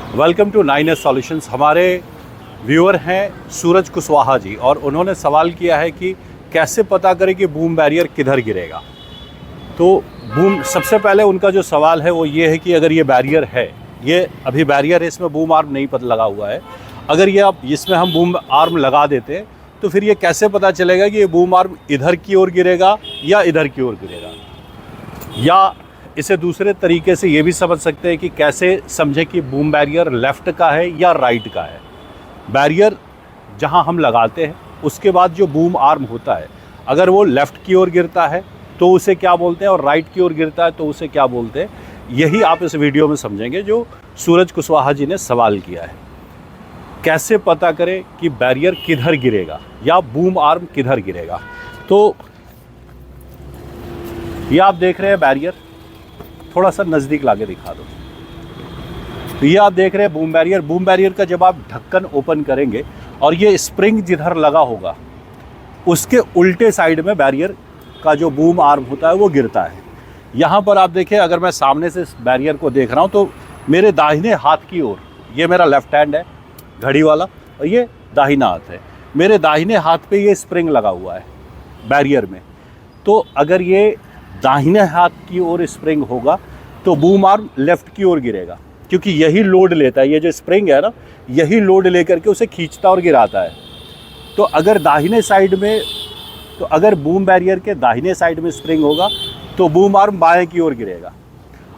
Welcome to 9S solutions. हमारे viewer हैं सूरज कुशवाहा जी और उन्होंने सवाल किया है कि कैसे पता करें कि बूम बैरियर किधर गिरेगा। तो सबसे पहले उनका जो सवाल है वो ये है कि अगर ये बैरियर है, ये अभी बैरियर है, इसमें बूम आर्म नहीं लगा हुआ है, अगर ये अब इसमें हम बूम आर्म लगा देते हैं तो फिर ये कैसे पता चलेगा कि ये बूम आर्म इधर की ओर गिरेगा या इधर की ओर गिरेगा। या इसे दूसरे तरीके से ये भी समझ सकते हैं कि कैसे समझें कि बूम बैरियर लेफ़्ट का है या राइट का है। बैरियर जहां हम लगाते हैं उसके बाद जो बूम आर्म होता है, अगर वो लेफ़्ट की ओर गिरता है तो उसे क्या बोलते हैं और राइट की ओर गिरता है तो उसे क्या बोलते हैं, यही आप इस वीडियो में समझेंगे जो सूरज कुशवाहा जी ने सवाल किया है। कैसे पता करें कि बैरियर किधर गिरेगा या बूम आर्म किधर गिरेगा। तो ये आप देख रहे हैं बैरियर, थोड़ा सा नज़दीक लाके दिखा दो। तो ये आप देख रहे हैं बूम बैरियर। बूम बैरियर का जब आप ढक्कन ओपन करेंगे और ये स्प्रिंग जिधर लगा होगा उसके उल्टे साइड में बैरियर का जो बूम आर्म होता है वो गिरता है। यहाँ पर आप देखें, अगर मैं सामने से इस बैरियर को देख रहा हूँ तो मेरे दाहिने हाथ की ओर, ये मेरा लेफ़्ट हैंड है घड़ी वाला और ये दाहिना हाथ है, मेरे दाहिने हाथ पे ये स्प्रिंग लगा हुआ है बैरियर में। तो अगर ये दाहिने हाथ की ओर स्प्रिंग होगा तो बूम आर्म लेफ़्ट की ओर गिरेगा, क्योंकि यही लोड लेता है, ये जो स्प्रिंग है ना, यही लोड लेकर के उसे खींचता और गिराता है। तो अगर दाहिने साइड में, तो अगर बूम बैरियर के दाहिने साइड में स्प्रिंग होगा तो बूम आर्म बाएं की ओर गिरेगा।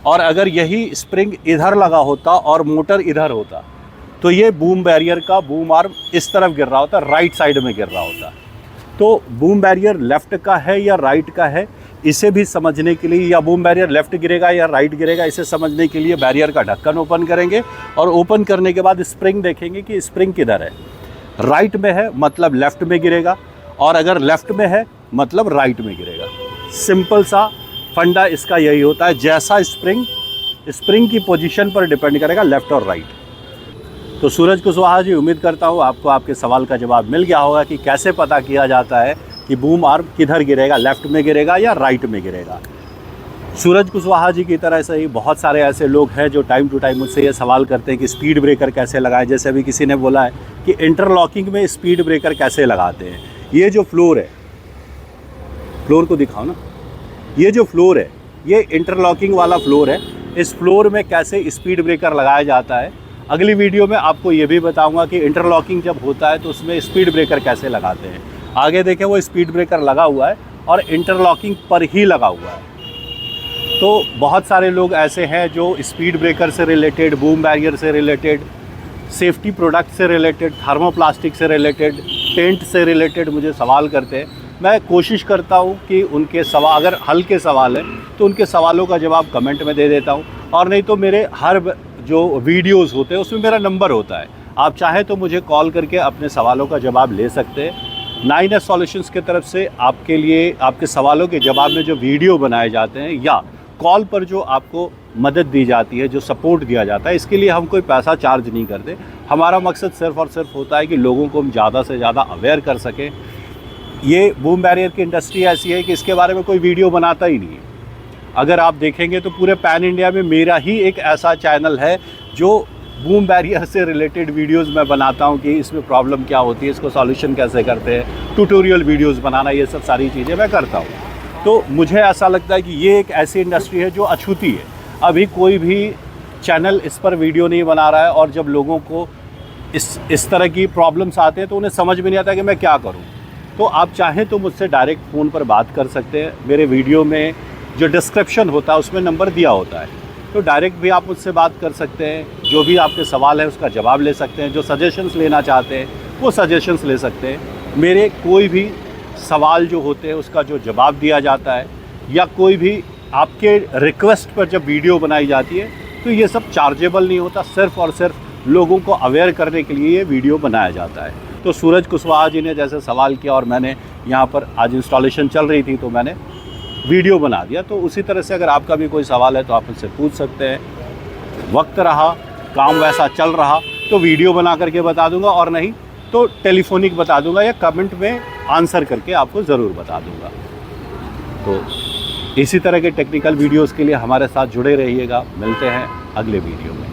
और अगर यही स्प्रिंग इधर लगा होता और मोटर इधर होता तो ये बूम बैरियर का बूम आर्म इस तरफ गिर रहा होता, राइट साइड में गिर रहा होता। तो बूम बैरियर लेफ़्ट का है या राइट का है, इसे भी समझने के लिए, या बूम बैरियर लेफ़्ट गिरेगा या राइट गिरेगा, इसे समझने के लिए बैरियर का ढक्कन ओपन करेंगे और ओपन करने के बाद स्प्रिंग देखेंगे कि स्प्रिंग किधर है। राइट में है मतलब लेफ़्ट में गिरेगा, और अगर लेफ़्ट में है मतलब राइट में गिरेगा। सिंपल सा फंडा इसका यही होता है। जैसा स्प्रिंग की पोजीशन पर डिपेंड करेगा लेफ़्ट और राइट। तो सूरज कुशवाहा जी, उम्मीद करता हूँ आपको आपके सवाल का जवाब मिल गया होगा कि कैसे पता किया जाता है कि बूम आर्म किधर गिरेगा, लेफ़्ट में गिरेगा या राइट में गिरेगा। सूरज कुशवाहा जी की तरह से ही बहुत सारे ऐसे लोग हैं जो टाइम टू टाइम मुझसे ये सवाल करते हैं कि स्पीड ब्रेकर कैसे लगाएं। जैसे अभी किसी ने बोला है कि इंटरलॉकिंग में स्पीड ब्रेकर कैसे लगाते हैं। ये जो फ्लोर है, फ्लोर को दिखाओ ना, ये जो फ्लोर है ये इंटरलॉकिंग वाला फ्लोर है। इस फ्लोर में कैसे स्पीड ब्रेकर लगाया जाता है, अगली वीडियो में आपको ये भी बताऊंगा कि इंटरलॉकिंग जब होता है तो उसमें स्पीड ब्रेकर कैसे लगाते हैं। आगे देखें, वो स्पीड ब्रेकर लगा हुआ है और इंटरलॉकिंग पर ही लगा हुआ है। तो बहुत सारे लोग ऐसे हैं जो स्पीड ब्रेकर से रिलेटेड, बूम बैरियर से रिलेटेड, सेफ्टी प्रोडक्ट से रिलेटेड, थर्मोप्लास्टिक से रिलेटेड, टेंट से रिलेटेड मुझे सवाल करते हैं। मैं कोशिश करता हूं कि उनके सवाल, अगर हल्के सवाल हैं तो उनके सवालों का जवाब कमेंट में दे देता हूं, और नहीं तो मेरे हर जो वीडियोज़ होते हैं उसमें मेरा नंबर होता है। आप चाहें तो मुझे कॉल करके अपने सवालों का जवाब ले सकते हैं। 9S सॉल्यूशंस की तरफ से आपके लिए, आपके सवालों के जवाब में जो वीडियो बनाए जाते हैं या कॉल पर जो आपको मदद दी जाती है, जो सपोर्ट दिया जाता है, इसके लिए हम कोई पैसा चार्ज नहीं करते। हमारा मकसद सिर्फ़ और सिर्फ होता है कि लोगों को हम ज़्यादा से ज़्यादा अवेयर कर सकें। ये बूम बैरियर की इंडस्ट्री ऐसी है कि इसके बारे में कोई वीडियो बनाता ही नहीं है। अगर आप देखेंगे तो पूरे पैन इंडिया में मेरा ही एक ऐसा चैनल है जो बूम बैरियर से रिलेटेड वीडियोस मैं बनाता हूं कि इसमें प्रॉब्लम क्या होती है, इसको सॉल्यूशन कैसे करते हैं, ट्यूटोरियल वीडियोस बनाना, ये सब सारी चीज़ें मैं करता हूं। तो मुझे ऐसा लगता है कि ये एक ऐसी इंडस्ट्री है जो अछूती है। अभी कोई भी चैनल इस पर वीडियो नहीं बना रहा है, और जब लोगों को इस तरह की प्रॉब्लम्स आते हैं तो उन्हें समझ में नहीं आता कि मैं क्या करूँ। तो आप चाहें तो मुझसे डायरेक्ट फ़ोन पर बात कर सकते हैं। मेरे वीडियो में जो डिस्क्रिप्शन होता है उसमें नंबर दिया होता है, तो डायरेक्ट भी आप मुझसे बात कर सकते हैं। जो भी आपके सवाल है उसका जवाब ले सकते हैं। जो सजेशंस लेना चाहते हैं वो सजेशंस ले सकते हैं। मेरे कोई भी सवाल जो होते हैं उसका जो जवाब दिया जाता है, या कोई भी आपके रिक्वेस्ट पर जब वीडियो बनाई जाती है तो ये सब चार्जेबल नहीं होता। सिर्फ़ और सिर्फ लोगों को अवेयर करने के लिए ये वीडियो बनाया जाता है। तो सूरज कुशवाहा जी ने जैसे सवाल किया और मैंने यहाँ पर आज इंस्टॉलेशन चल रही थी तो मैंने वीडियो बना दिया, तो उसी तरह से अगर आपका भी कोई सवाल है तो आप मुझसे पूछ सकते हैं। वक्त रहा, काम वैसा चल रहा तो वीडियो बना करके बता दूंगा, और नहीं तो टेलीफोनिक बता दूंगा या कमेंट में आंसर करके आपको ज़रूर बता दूंगा। तो इसी तरह के टेक्निकल वीडियोस के लिए हमारे साथ जुड़े रहिएगा। मिलते हैं अगले वीडियो में।